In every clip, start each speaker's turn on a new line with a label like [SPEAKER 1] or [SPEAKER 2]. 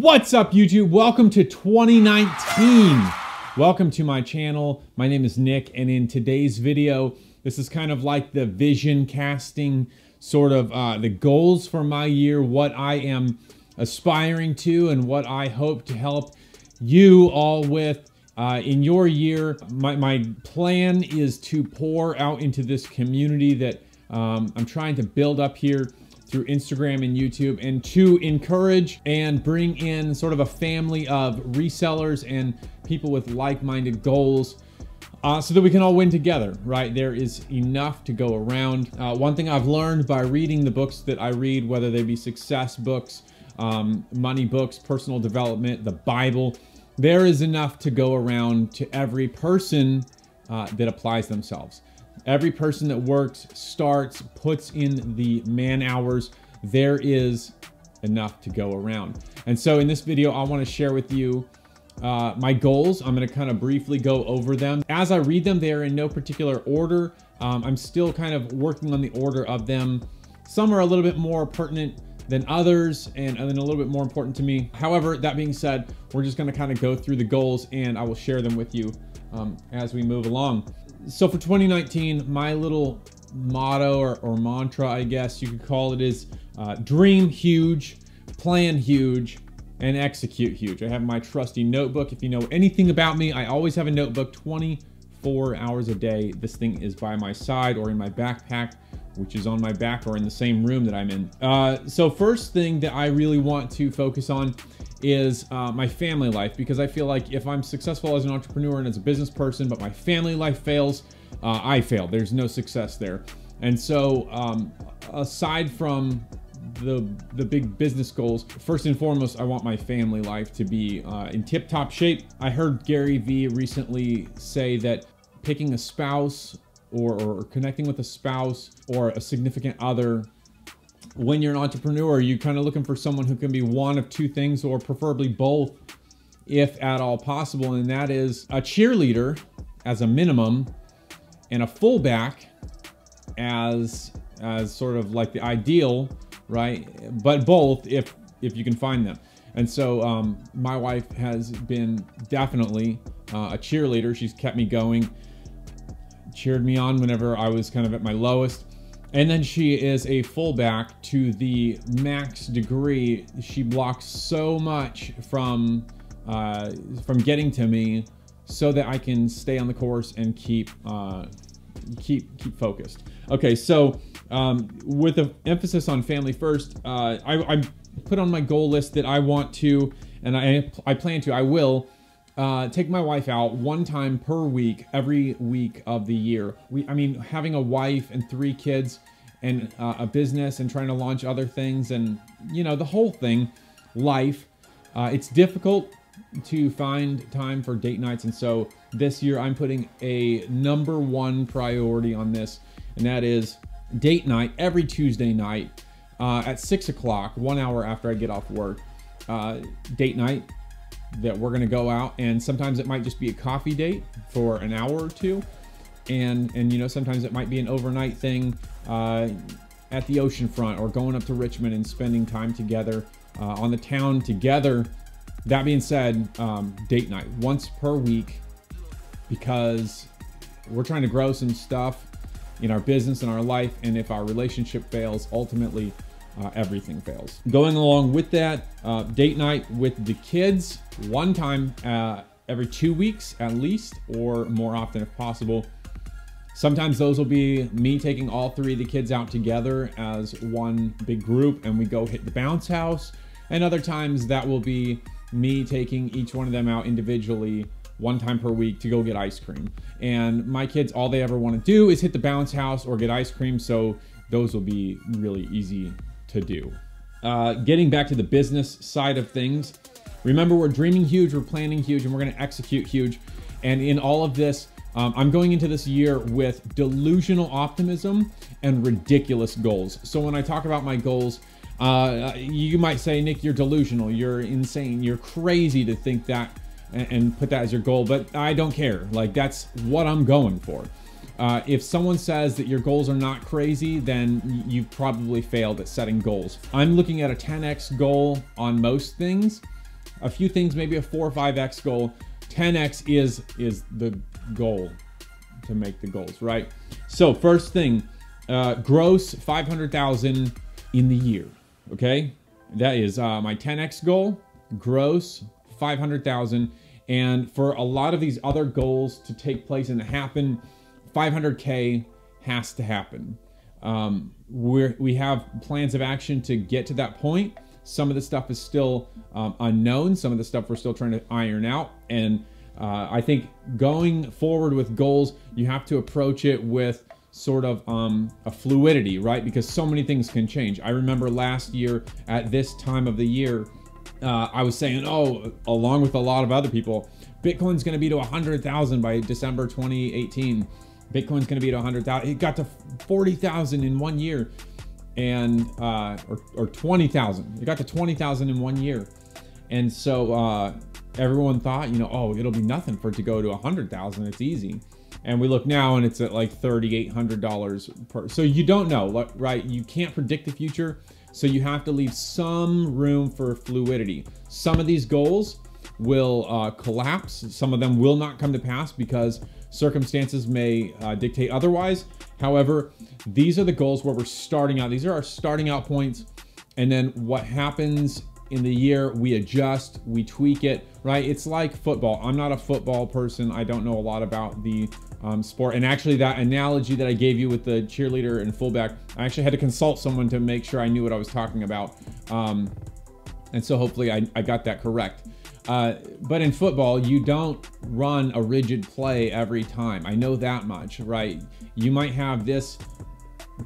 [SPEAKER 1] What's up, YouTube? Welcome to 2019. Welcome to my channel. My name is Nick, and in today's video, this is kind of like the vision casting, sort of the goals for my year, what I am aspiring to, and what I hope to help you all with in your year. My plan is to pour out into this community that I'm trying to build up here through Instagram and YouTube, and to encourage and bring in sort of a family of resellers and people with like-minded goals so that we can all win together, right? There is enough to go around. One thing I've learned by reading the books that I read, whether they be success books, money books, personal development, the Bible, there is enough to go around to every person that applies themselves. Every person that works, starts, puts in the man hours, there is enough to go around. And so in this video, I want to share with you my goals. I'm going to kind of briefly go over them. As I read them, they are in no particular order. I'm still kind of working on the order of them. Some are a little bit more pertinent than others, and then a little bit more important to me. However, that being said, we're just going to kind of go through the goals, and I will share them with you as we move along. So for 2019, my little motto or mantra, I guess you could call it, is dream huge, plan huge, and execute huge. I have my trusty notebook. If you know anything about me, I always have a notebook 24 hours a day. This thing is by my side or in my backpack, which is on my back or in the same room that I'm in. So first thing that I really want to focus on is my family life, because I feel like if I'm successful as an entrepreneur and as a business person, but my family life fails, I fail. There's no success there. And so aside from the big business goals, first and foremost, I want my family life to be in tip-top shape. I heard Gary Vee recently say that picking a spouse or connecting with a spouse or a significant other, when you're an entrepreneur, you're kind of looking for someone who can be one of two things, or preferably both, if at all possible. And that is a cheerleader as a minimum, and a fullback as sort of like the ideal, right? But both, if you can find them. And so my wife has been definitely a cheerleader. She's kept me going, cheered me on whenever I was kind of at my lowest. And then she is a fullback to the max degree. She blocks so much from getting to me, so that I can stay on the course and keep focused. Okay, so with an emphasis on family first, I put on my goal list that I want to, and I plan to, I will take my wife out one time per week, every week of the year. I mean, having a wife and 3 kids and a business and trying to launch other things, and you know, the whole thing, life, it's difficult to find time for date nights. And so this year I'm putting a #1 priority on this, and that is date night every Tuesday night at 6 o'clock, 1 hour after I get off work. Date night that we're gonna go out, and sometimes it might just be a coffee date for an hour or two, and you know, sometimes it might be an overnight thing at the ocean front, or going up to Richmond and spending time together on the town together. That being said, date night once per week, because we're trying to grow some stuff in our business and our life, and if our relationship fails, ultimately everything fails. Going along with that, date night with the kids one time every 2 weeks at least, or more often if possible. Sometimes those will be me taking all 3 of the kids out together as one big group and we go hit the bounce house, and other times that will be me taking each one of them out individually one time per week to go get ice cream. And my kids, all they ever want to do is hit the bounce house or get ice cream, so those will be really easy to do. Getting back to the business side of things, remember, we're dreaming huge, we're planning huge, and we're going to execute huge. And in all of this, I'm going into this year with delusional optimism and ridiculous goals. So when I talk about my goals, you might say, Nick, you're delusional, you're insane, you're crazy to think that and put that as your goal, but I don't care. Like, that's what I'm going for. If someone says that your goals are not crazy, then you've probably failed at setting goals. I'm looking at a 10x goal on most things, a few things, maybe a 4 or 5x goal. 10x is the goal to make the goals, right? So first thing, gross 500,000 in the year. Okay, that is my 10x goal. Gross 500,000, and for a lot of these other goals to take place and to happen, 500K has to happen. We have plans of action to get to that point. Some of the stuff is still unknown. Some of the stuff we're still trying to iron out. And I think going forward with goals, you have to approach it with sort of a fluidity, right? Because so many things can change. I remember last year at this time of the year, I was saying, oh, along with a lot of other people, Bitcoin's going to be to 100,000 by December 2018. Bitcoin's going to be to 100,000. It got to 40,000 in 1 year, and or 20,000. It got to 20,000 in 1 year, and so everyone thought, you know, oh, it'll be nothing for it to go to 100,000. It's easy. And we look now, and it's at like $3,800 per. So you don't know, right? You can't predict the future. So you have to leave some room for fluidity. Some of these goals will collapse. Some of them will not come to pass because circumstances may dictate otherwise. However, these are the goals where we're starting out. These are our starting out points. And then what happens in the year, we adjust, we tweak it, right? It's like football. I'm not a football person. I don't know a lot about the sport. And actually that analogy that I gave you with the cheerleader and fullback, I actually had to consult someone to make sure I knew what I was talking about. And so hopefully I got that correct. But in football, you don't run a rigid play every time. I know that much, right? You might have this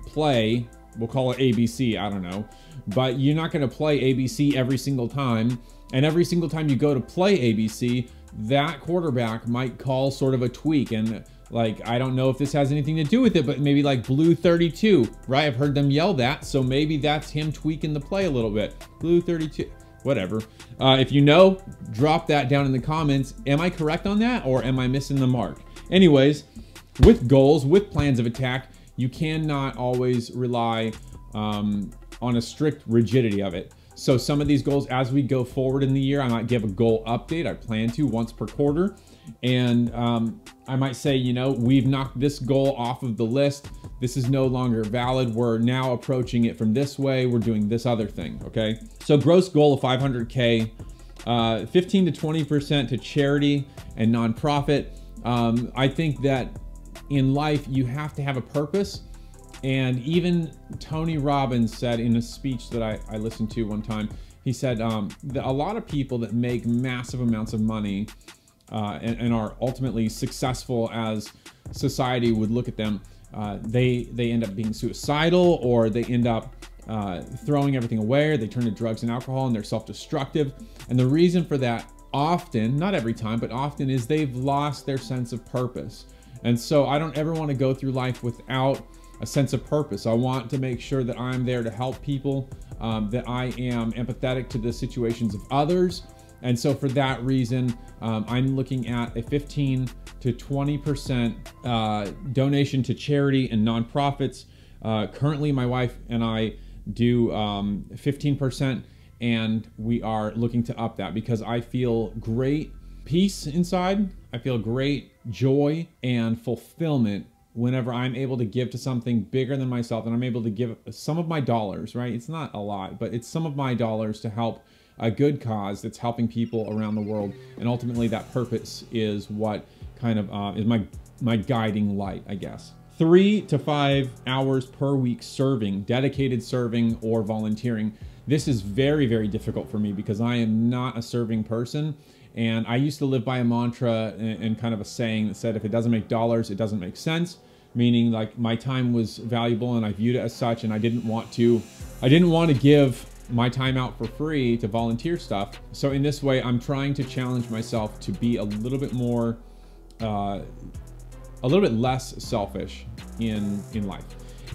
[SPEAKER 1] play, we'll call it ABC, I don't know, but you're not going to play ABC every single time. And every single time you go to play ABC, that quarterback might call sort of a tweak. And like, I don't know if this has anything to do with it, but maybe like blue 32, right? I've heard them yell that. So maybe that's him tweaking the play a little bit. Blue 32, whatever. If you know, drop that down in the comments. Am I correct on that, or am I missing the mark? Anyways, with goals, with plans of attack, you cannot always rely on a strict rigidity of it. So some of these goals, as we go forward in the year, I might give a goal update. I plan to once per quarter. And I might say, you know, we've knocked this goal off of the list. This is no longer valid. We're now approaching it from this way. We're doing this other thing, okay? So gross goal of 500K, 15 to 20% to charity and nonprofit. I think that in life, you have to have a purpose. And even Tony Robbins said in a speech that I listened to one time, he said that a lot of people that make massive amounts of money and are ultimately successful as society would look at them, they end up being suicidal, or they end up throwing everything away, or they turn to drugs and alcohol, and they're self-destructive. And the reason for that often, not every time, but often, is they've lost their sense of purpose. And so I don't ever want to go through life without a sense of purpose. I want to make sure that I'm there to help people, that I am empathetic to the situations of others. And so for that reason, I'm looking at a 15 to 20% donation to charity and nonprofits. Currently, my wife and I do 15%, and we are looking to up that because I feel great peace inside. I feel great joy and fulfillment whenever I'm able to give to something bigger than myself, and I'm able to give some of my dollars, right? It's not a lot, but it's some of my dollars to help a good cause that's helping people around the world. And ultimately that purpose is what kind of is my guiding light, I guess. 3 to 5 hours per week serving, dedicated serving or volunteering. This is very, very difficult for me because I am not a serving person. And I used to live by a mantra and kind of a saying that said, if it doesn't make dollars, it doesn't make sense. Meaning like my time was valuable and I viewed it as such, and I didn't want to give my time out for free to volunteer stuff. So in this way, I'm trying to challenge myself to be a little bit more, a little bit less selfish in life.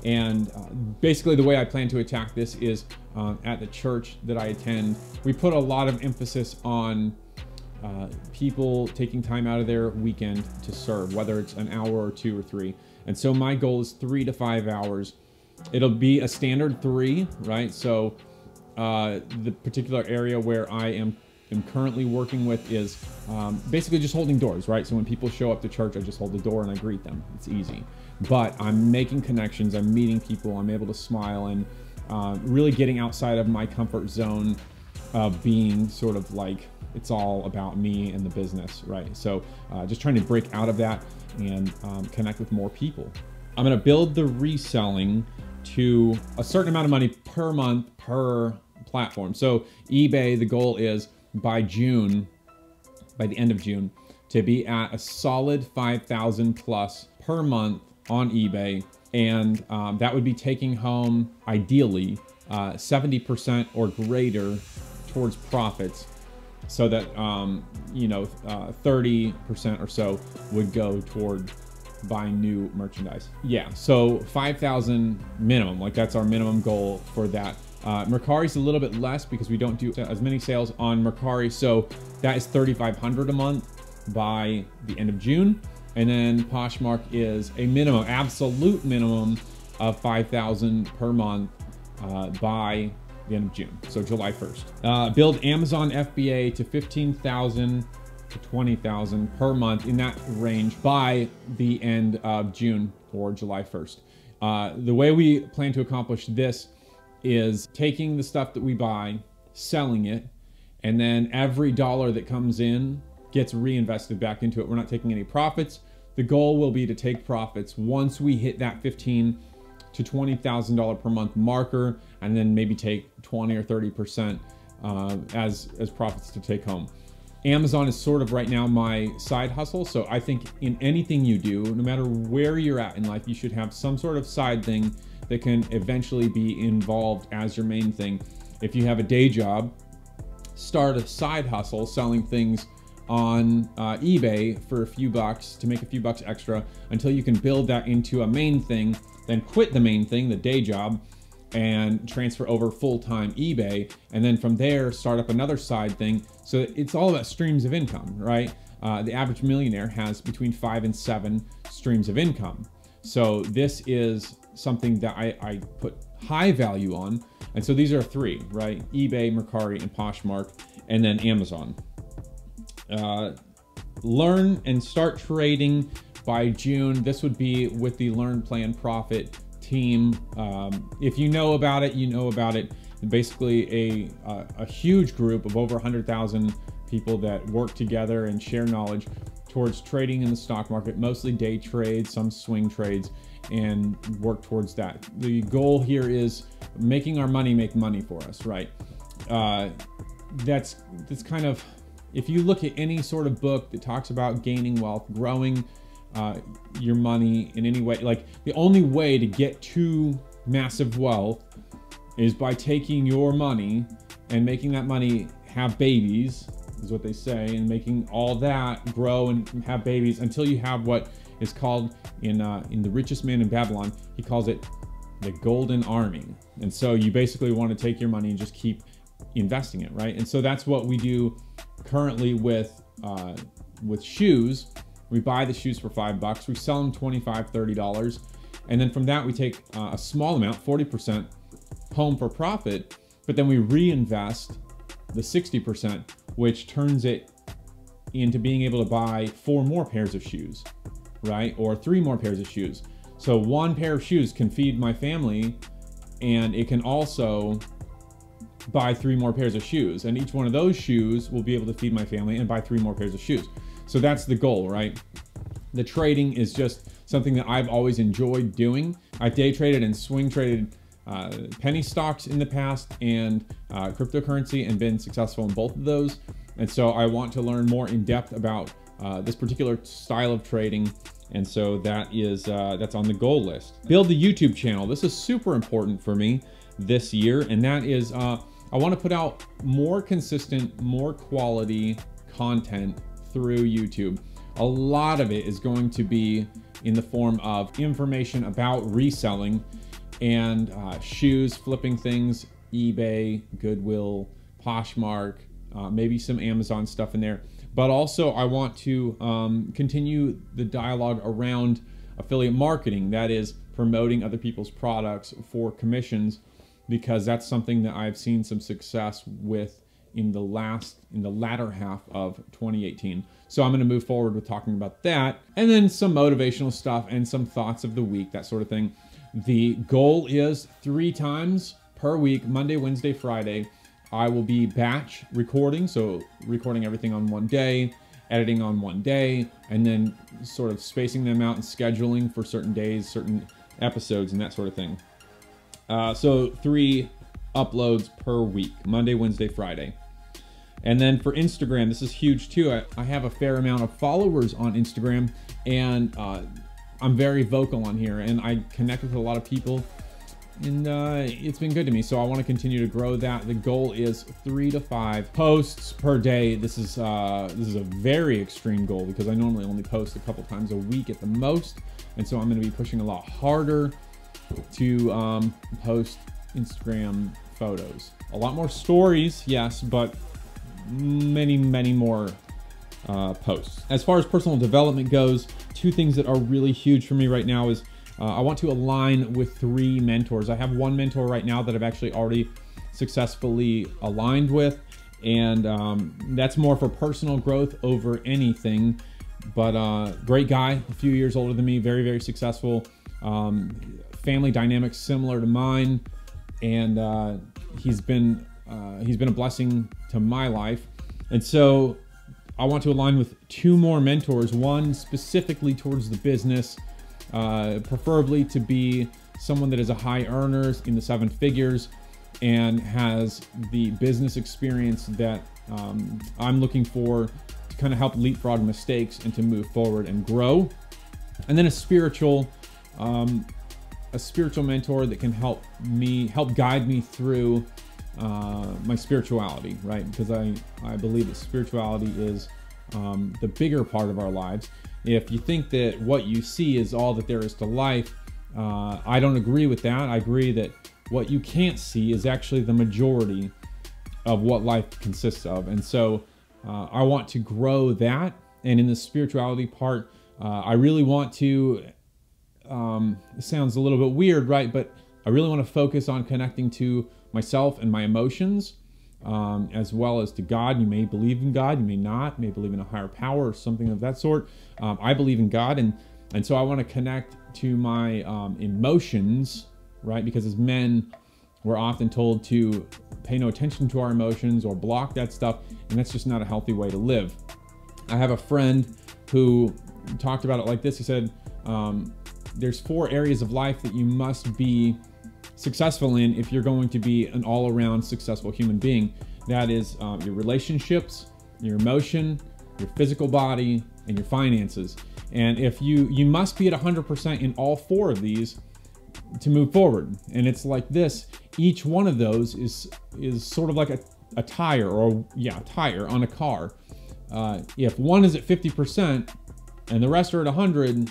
[SPEAKER 1] And basically the way I plan to attack this is at the church that I attend, we put a lot of emphasis on people taking time out of their weekend to serve, whether it's an hour or 2 or 3. And so my goal is 3 to 5 hours. It'll be a standard 3, right? So the particular area where I am am currently working with is basically just holding doors, right? So when people show up to church, I just hold the door and I greet them. It's easy. But I'm making connections, I'm meeting people, I'm able to smile, and really getting outside of my comfort zone of being sort of like, it's all about me and the business, right? So just trying to break out of that and connect with more people. I'm gonna build the reselling to a certain amount of money per month per platform. So eBay, the goal is by June, by the end of June, to be at a solid 5,000 plus per month on eBay. And that would be taking home, ideally, 70% or greater towards profits, so that, 30% or so would go toward buying new merchandise. Yeah, so 5,000 minimum, like that's our minimum goal for that. Mercari's a little bit less because we don't do as many sales on Mercari, so that is 3,500 a month by the end of June. And then Poshmark is a minimum, absolute minimum of 5,000 per month by the end of June, so July 1st. Build Amazon FBA to 15,000 to 20,000 per month, in that range, by the end of June or July 1st. The way we plan to accomplish this is taking the stuff that we buy, selling it, and then every dollar that comes in gets reinvested back into it. We're not taking any profits. The goal will be to take profits once we hit that $15,000 to $20,000 per month marker, and then maybe take 20 or 30% as profits to take home. Amazon is sort of right now my side hustle. So I think in anything you do, no matter where you're at in life, you should have some sort of side thing that can eventually be involved as your main thing. If you have a day job, start a side hustle selling things on eBay for a few bucks to make a few bucks extra until you can build that into a main thing, then quit the main thing, the day job, and transfer over full-time eBay. And then from there, start up another side thing. So it's all about streams of income, right? The average millionaire has between 5 and 7 streams of income. So this is something that I put high value on. And so these are 3, right? eBay, Mercari, and Poshmark, and then Amazon. Learn and start trading by June. This would be with the Learn, Plan, Profit team. If you know about it, you know about it. Basically a huge group of over 100,000 people that work together and share knowledge towards trading in the stock market, mostly day trades, some swing trades, and work towards that. The goal here is making our money make money for us, right? That's kind of, if you look at any sort of book that talks about gaining wealth, growing your money in any way, like the only way to get to massive wealth is by taking your money and making that money have babies, is what they say, and making all that grow and have babies until you have what is called in The Richest Man in Babylon, he calls it the golden army. And so you basically want to take your money and just keep investing it, right? And so that's what we do currently with shoes. We buy the shoes for $5, we sell them $25, $30, and then from that we take a small amount, 40%, home for profit, but then we reinvest the 60%, which turns it into being able to buy 4 more pairs of shoes, right? Or 3 more pairs of shoes. So 1 pair of shoes can feed my family, and it can also buy 3 more pairs of shoes. And each one of those shoes will be able to feed my family and buy 3 more pairs of shoes. So that's the goal, right? The trading is just something that I've always enjoyed doing. I've day traded and swing traded penny stocks in the past and cryptocurrency, and been successful in both of those. And so I want to learn more in depth about this particular style of trading. And so that is that's on the goal list. Build the YouTube channel. This is super important for me this year, and that is I want to put out more consistent, more quality content through YouTube. A lot of it is going to be in the form of information about reselling and shoes, flipping things, eBay, Goodwill, Poshmark, maybe some Amazon stuff in there. But also I want to continue the dialogue around affiliate marketing, that is promoting other people's products for commissions, because that's something that I've seen some success with in the latter half of 2018. So I'm going to move forward with talking about that, and then some motivational stuff and some thoughts of the week, that sort of thing. The goal is 3 times per week, Monday, Wednesday, Friday. I will be batch recording, so recording everything on one day, editing on one day, and then sort of spacing them out and scheduling for certain days, certain episodes, and that sort of thing. So 3 uploads per week, Monday, Wednesday, Friday. And then for Instagram, this is huge too. I have a fair amount of followers on Instagram, and I'm very vocal on here, and I connect with a lot of people, and it's been good to me. So I want to continue to grow that. The goal is 3 to 5 posts per day. This is a very extreme goal because I normally only post a couple times a week at the most, and so I'm going to be pushing a lot harder to post Instagram photos. A lot more stories, yes, but many more posts. As far as personal development goes, 2 things that are really huge for me right now is I want to align with 3 mentors. I have 1 mentor right now that I've actually already successfully aligned with, and that's more for personal growth over anything. But great guy, a few years older than me, very successful. Family dynamics similar to mine, and he's been a blessing to my life. And so I want to align with 2 more mentors, one specifically towards the business, preferably to be someone that is a high earner in the 7 figures and has the business experience that I'm looking for to kind of help leapfrog mistakes and to move forward and grow. And then a spiritual mentor that can help guide me through my spirituality, right? Because I believe that spirituality is the bigger part of our lives. If you think that what you see is all that there is to life, I don't agree with that. I agree that what you can't see is actually the majority of what life consists of. And so I want to grow that. And in the spirituality part, I really want to, it sounds a little bit weird, right? But I really want to focus on connecting to myself and my emotions, as well as to God. You may believe in God, you may not, you may believe in a higher power or something of that sort. I believe in God, and so I want to connect to my emotions, right? Because as men, we're often told to pay no attention to our emotions or block that stuff, and that's just not a healthy way to live. I have a friend who talked about it like this. He said, there's 4 areas of life that you must be successful in if you're going to be an all-around successful human being. That is your relationships, your emotion, your physical body, and your finances. And if you must be at 100% in all 4 of these to move forward. And it's like this: each one of those is sort of like a tire, or a tire on a car. If one is at 50% and the rest are at 100,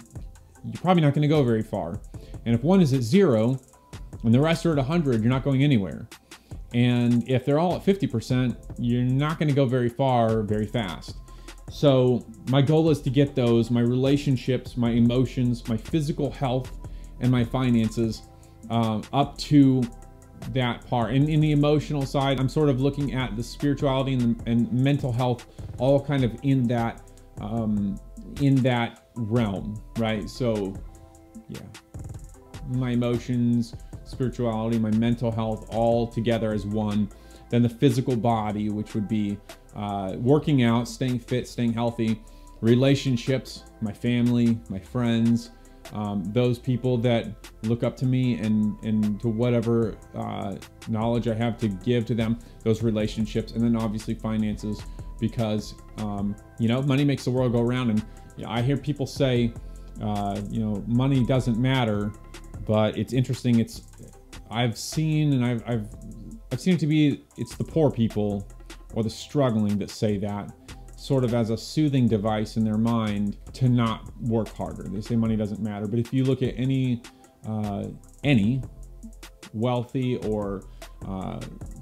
[SPEAKER 1] you're probably not going to go very far. And if one is at 0 and the rest are at 100, you're not going anywhere. And if they're all at 50%, you're not going to go very far very fast. So my goal is to get those, my relationships, my emotions, my physical health, and my finances up to that part. And in the emotional side, I'm sort of looking at the spirituality and mental health all kind of in that realm, right? So yeah, my emotions, spirituality, my mental health all together as one. Then the physical body, which would be working out, staying fit, staying healthy. Relationships, my family, my friends, those people that look up to me and to whatever knowledge I have to give to them, those relationships. And then obviously finances, because money makes the world go around. And I hear people say money doesn't matter, but it's interesting. I've seen it to be, it's the poor people or the struggling that say that, sort of as a soothing device in their mind to not work harder. They say money doesn't matter, but if you look at any wealthy or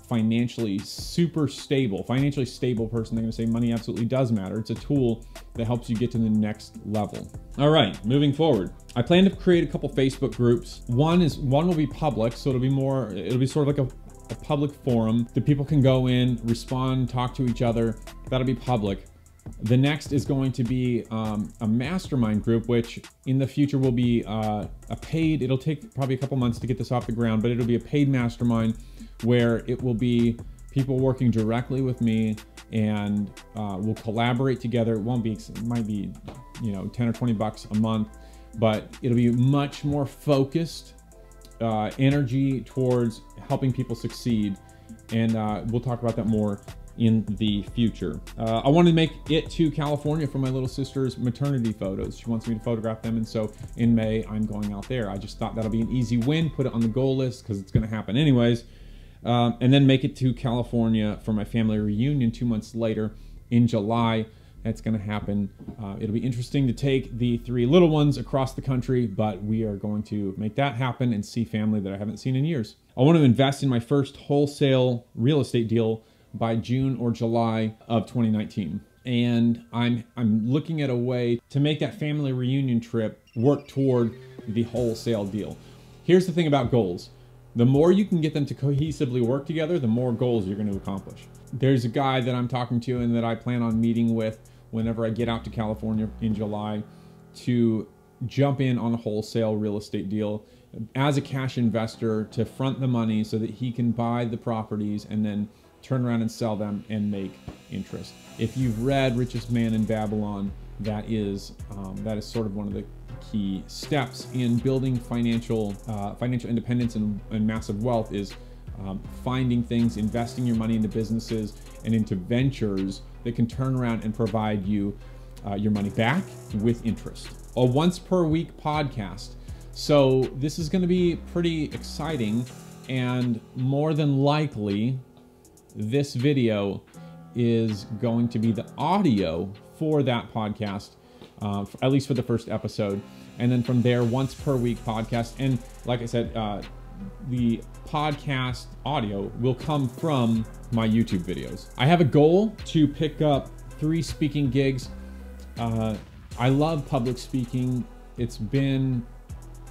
[SPEAKER 1] financially stable person, they're going to say money absolutely does matter. It's a tool that helps you get to the next level. All right, moving forward. I plan to create a couple Facebook groups. One will be public, so it'll be sort of like a public forum that people can go in, respond, talk to each other. That'll be public. The next is going to be a mastermind group, which in the future will be a paid, it'll take probably a couple months to get this off the ground, but it'll be a paid mastermind where it will be people working directly with me, and we'll collaborate together. It won't be, it might be, you know, 10 or 20 bucks a month, but it'll be much more focused energy towards helping people succeed. And we'll talk about that more in the future. I wanted to make it to California for my little sister's maternity photos. She wants me to photograph them, and so in May I'm going out there. I just thought that'll be an easy win, put it on the goal list because it's going to happen anyways, and then make it to California for my family reunion 2 months later in July. That's going to happen. It'll be interesting to take the 3 little ones across the country, but we are going to make that happen and see family that I haven't seen in years. I want to invest in my first wholesale real estate deal by June or July of 2019. And I'm looking at a way to make that family reunion trip work toward the wholesale deal. Here's the thing about goals. The more you can get them to cohesively work together, the more goals you're going to accomplish. There's a guy that I'm talking to and that I plan on meeting with whenever I get out to California in July to jump in on a wholesale real estate deal as a cash investor to front the money so that he can buy the properties and then turn around and sell them and make interest. If you've read Richest Man in Babylon, that is sort of one of the key steps in building financial independence and massive wealth is finding things, investing your money into businesses and into ventures that can turn around and provide you your money back with interest. A once per week podcast. So this is going to be pretty exciting, and more than likely, this video is going to be the audio for that podcast, at least for the first episode. And then from there, once per week podcast. And like I said, the podcast audio will come from my YouTube videos. I have a goal to pick up 3 speaking gigs. I love public speaking. It's been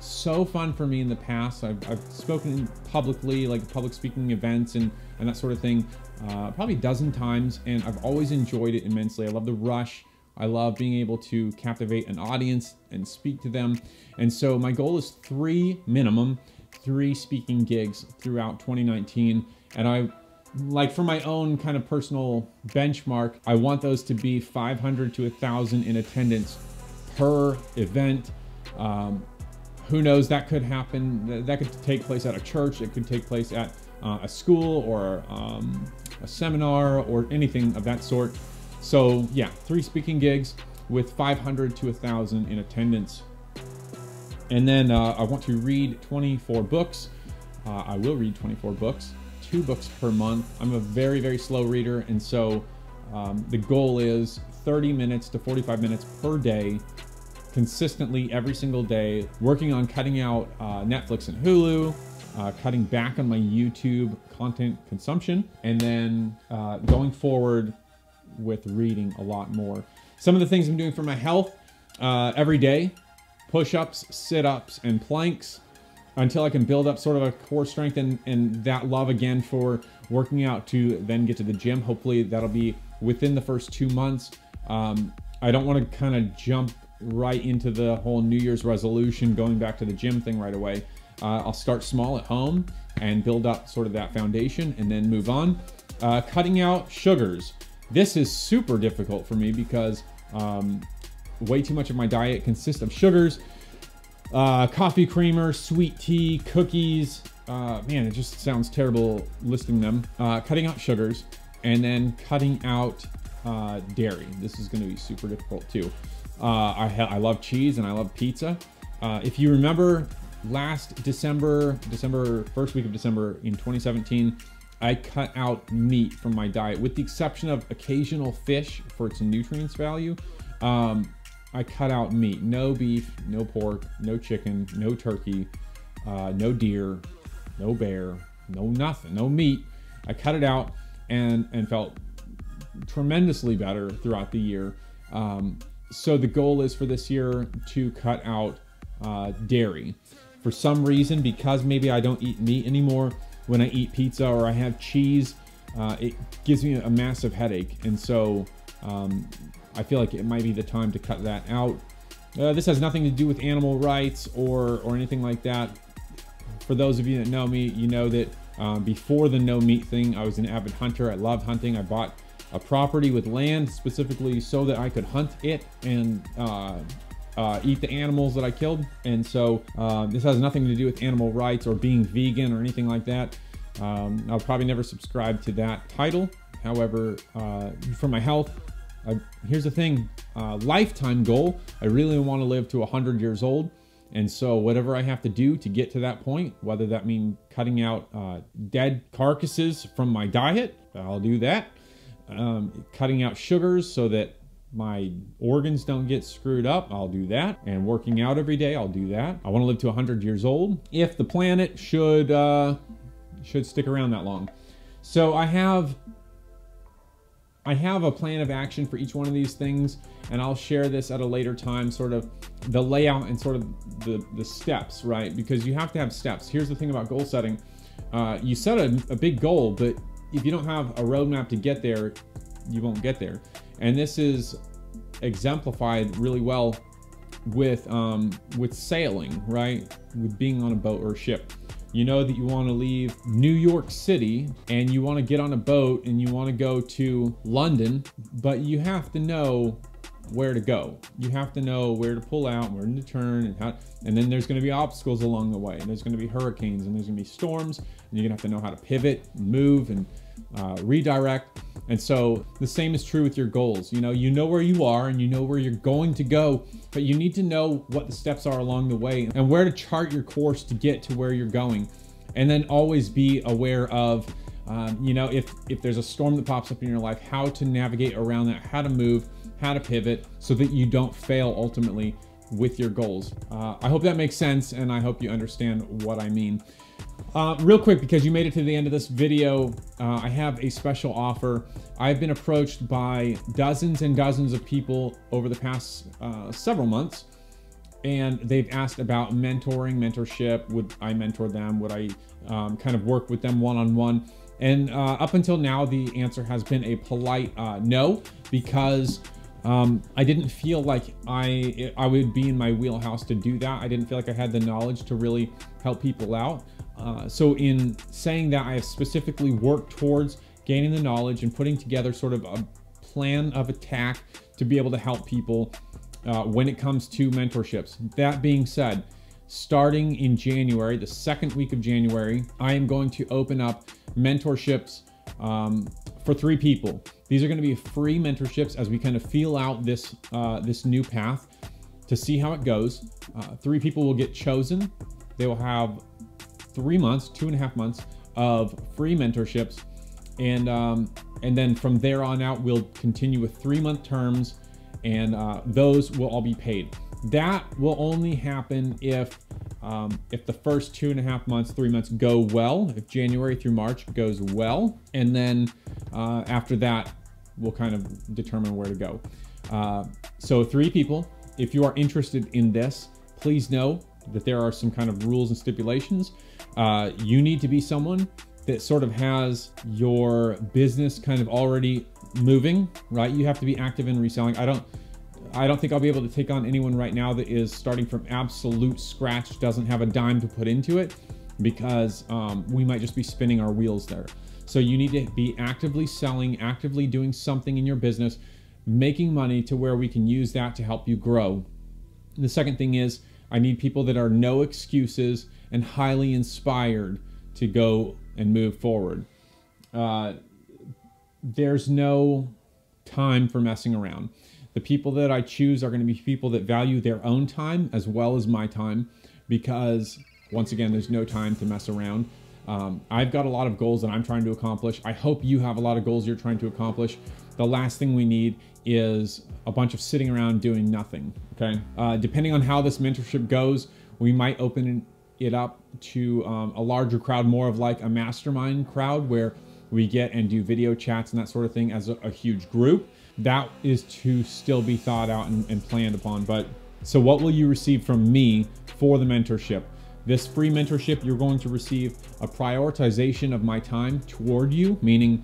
[SPEAKER 1] so fun for me in the past. I've spoken publicly, like public speaking events and that sort of thing, probably a dozen times, and I've always enjoyed it immensely. I love the rush. I love being able to captivate an audience and speak to them. And so my goal is 3 speaking gigs throughout 2019. And I, like, for my own kind of personal benchmark, I want those to be 500 to 1,000 in attendance per event. Who knows, that could happen. That could take place at a church. It could take place at a school or a seminar or anything of that sort. So yeah, 3 speaking gigs with 500 to 1,000 in attendance. And then I want to read 24 books. I will read 24 books, 2 books per month. I'm a very, very slow reader. And so the goal is 30 minutes to 45 minutes per day, consistently every single day, working on cutting out Netflix and Hulu, cutting back on my YouTube content consumption, and then going forward with reading a lot more. Some of the things I'm doing for my health every day: push-ups, sit-ups, and planks, until I can build up sort of a core strength and that love again for working out to then get to the gym. Hopefully that'll be within the first 2 months. I don't want to kind of jump right into the whole New Year's resolution, going back to the gym thing right away. I'll start small at home and build up sort of that foundation and then move on. Cutting out sugars. This is super difficult for me because way too much of my diet consists of sugars, coffee creamer, sweet tea, cookies. Man, it just sounds terrible listing them. Cutting out sugars and then cutting out dairy. This is going to be super difficult too. I love cheese and I love pizza. If you remember last December, first week of December in 2017, I cut out meat from my diet with the exception of occasional fish for its nutrients value. I cut out meat, no beef, no pork, no chicken, no turkey, no deer, no bear, no nothing, no meat. I cut it out and felt tremendously better throughout the year. So the goal is for this year to cut out dairy. For some reason, because maybe I don't eat meat anymore, when I eat pizza or I have cheese, it gives me a massive headache. And so I feel like it might be the time to cut that out. This has nothing to do with animal rights or anything like that. For those of you that know me, you know that before the no meat thing, I was an avid hunter. I loved hunting. I bought a property with land specifically so that I could hunt it and eat the animals that I killed. And so this has nothing to do with animal rights or being vegan or anything like that. I'll probably never subscribe to that title. However, for my health, here's the thing, lifetime goal, I really want to live to 100 years old. And so whatever I have to do to get to that point, whether that means cutting out dead carcasses from my diet, I'll do that. Cutting out sugars so that my organs don't get screwed up, I'll do that. And working out every day, I'll do that. I want to live to 100 years old if the planet should stick around that long. So I have a plan of action for each one of these things, and I'll share this at a later time, sort of the layout and sort of the steps, right? Because you have to have steps. Here's the thing about goal setting. You set a big goal, but if you don't have a roadmap to get there, you won't get there. And this is exemplified really well with sailing, right? With being on a boat or a ship. You know that you want to leave New York City and you want to get on a boat and you want to go to London, but you have to know where to go. You have to know where to pull out, where to turn, and then there's going to be obstacles along the way, and there's going to be hurricanes, and there's going to be storms, and you're going to have to know how to pivot, move, and redirect. And so the same is true with your goals. You know where you are and you know where you're going to go, but you need to know what the steps are along the way and where to chart your course to get to where you're going. And then always be aware of, if there's a storm that pops up in your life, how to navigate around that, how to move, how to pivot so that you don't fail ultimately with your goals. I hope that makes sense, and I hope you understand what I mean. Real quick, because you made it to the end of this video, I have a special offer. I've been approached by dozens and dozens of people over the past several months, and they've asked about mentorship. Would I mentor them? Would I kind of work with them one-on-one? And up until now, the answer has been a polite no, because I didn't feel like I would be in my wheelhouse to do that. I didn't feel like I had the knowledge to really help people out. So in saying that, I have specifically worked towards gaining the knowledge and putting together sort of a plan of attack to be able to help people when it comes to mentorships. That being said, starting in January, the second week of January, I am going to open up mentorships for 3 people. These are going to be free mentorships as we kind of feel out this new path to see how it goes. 3 people will get chosen. They will have 3 months, 2.5 months of free mentorships, and then from there on out, we'll continue with 3-month terms, and those will all be paid. That will only happen if the first 2.5 months, 3 months go well, if January through March goes well, and then after that, we'll kind of determine where to go. So 3 people, if you are interested in this, please know that there are some kind of rules and stipulations. You need to be someone that sort of has your business kind of already moving, right? You have to be active in reselling. I don't think I'll be able to take on anyone right now that is starting from absolute scratch, doesn't have a dime to put into it, because we might just be spinning our wheels there. So you need to be actively selling, actively doing something in your business, making money to where we can use that to help you grow. And the second thing is, I need people that are no excuses and highly inspired to go and move forward. There's no time for messing around. The people that I choose are going to be people that value their own time as well as my time, because once again, there's no time to mess around. I've got a lot of goals that I'm trying to accomplish. I hope you have a lot of goals you're trying to accomplish. The last thing we need is a bunch of sitting around doing nothing, okay? Depending on how this mentorship goes, we might open it up to a larger crowd, more of like a mastermind crowd where we get and do video chats and that sort of thing as a huge group. That is to still be thought out and planned upon. But so what will you receive from me for the mentorship? This free mentorship, you're going to receive a prioritization of my time toward you, meaning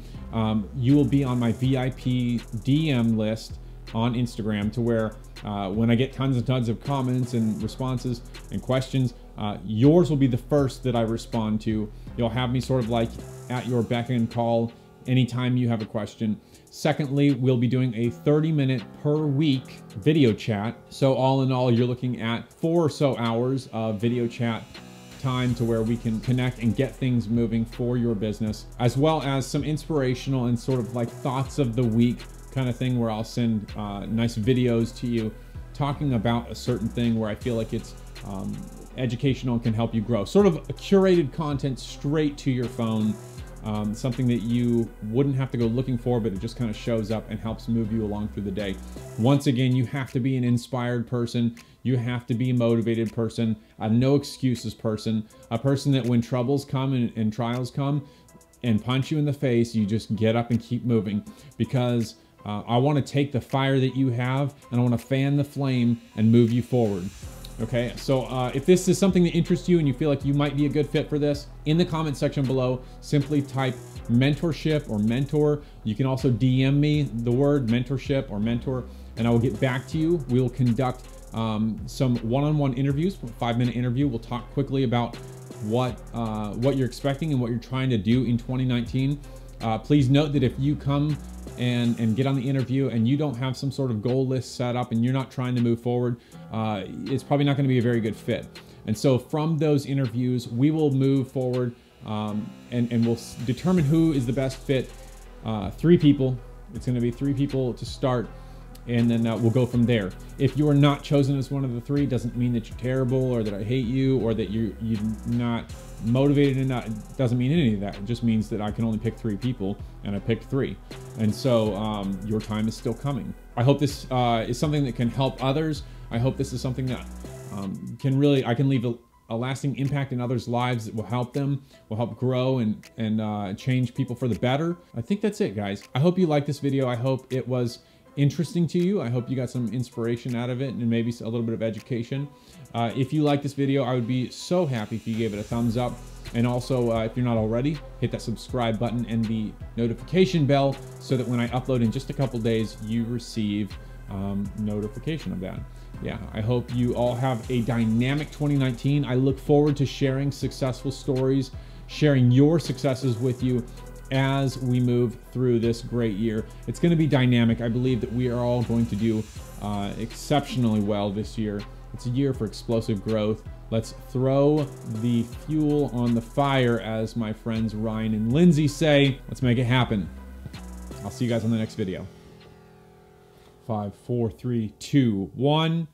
[SPEAKER 1] you will be on my VIP DM list on Instagram, to where when I get tons and tons of comments and responses and questions, yours will be the first that I respond to. You'll have me sort of like at your beck and call anytime you have a question. Secondly, we'll be doing a 30-minute per week video chat. So all in all, you're looking at 4 or so hours of video chat time to where we can connect and get things moving for your business, as well as some inspirational and sort of like thoughts of the week kind of thing, where I'll send nice videos to you talking about a certain thing where I feel like it's educational and can help you grow. Sort of a curated content straight to your phone. Something that you wouldn't have to go looking for, but it just kind of shows up and helps move you along through the day. Once again, you have to be an inspired person. You have to be a motivated person, a no excuses person, a person that when troubles come and trials come and punch you in the face, you just get up and keep moving. Because I want to take the fire that you have and I want to fan the flame and move you forward. Okay, so if this is something that interests you and you feel like you might be a good fit for this, in the comment section below, simply type mentorship or mentor. You can also DM me the word mentorship or mentor, and I will get back to you. We will conduct some one-on-one interviews, a 5-minute interview. We'll talk quickly about what you're expecting and what you're trying to do in 2019. Please note that if you come and get on the interview and you don't have some sort of goal list set up and you're not trying to move forward, it's probably not going to be a very good fit. And so from those interviews, we will move forward and we'll determine who is the best fit. 3 people. It's going to be 3 people to start, and then we'll go from there. If you are not chosen as one of the 3, doesn't mean that you're terrible or that I hate you or that you're not motivated enough. It doesn't mean any of that. It just means that I can only pick 3 people, and I picked 3. And so your time is still coming. I hope this is something that can help others. I hope this is something that I can leave a lasting impact in others' lives that will help them, will help grow and change people for the better. I think that's it, guys. I hope you liked this video. I hope it was interesting to you. I hope you got some inspiration out of it and maybe a little bit of education. If you like this video, I would be so happy if you gave it a thumbs up. And also, if you're not already, hit that subscribe button and the notification bell so that when I upload in just a couple days, you receive notification of that. Yeah, I hope you all have a dynamic 2019. I look forward to sharing successful stories, sharing your successes with you as we move through this great year. It's going to be dynamic. I believe that we are all going to do exceptionally well this year. It's a year for explosive growth. Let's throw the fuel on the fire, as my friends Ryan and Lindsay say. Let's make it happen. I'll see you guys on the next video. 5, 4, 3, 2, 1.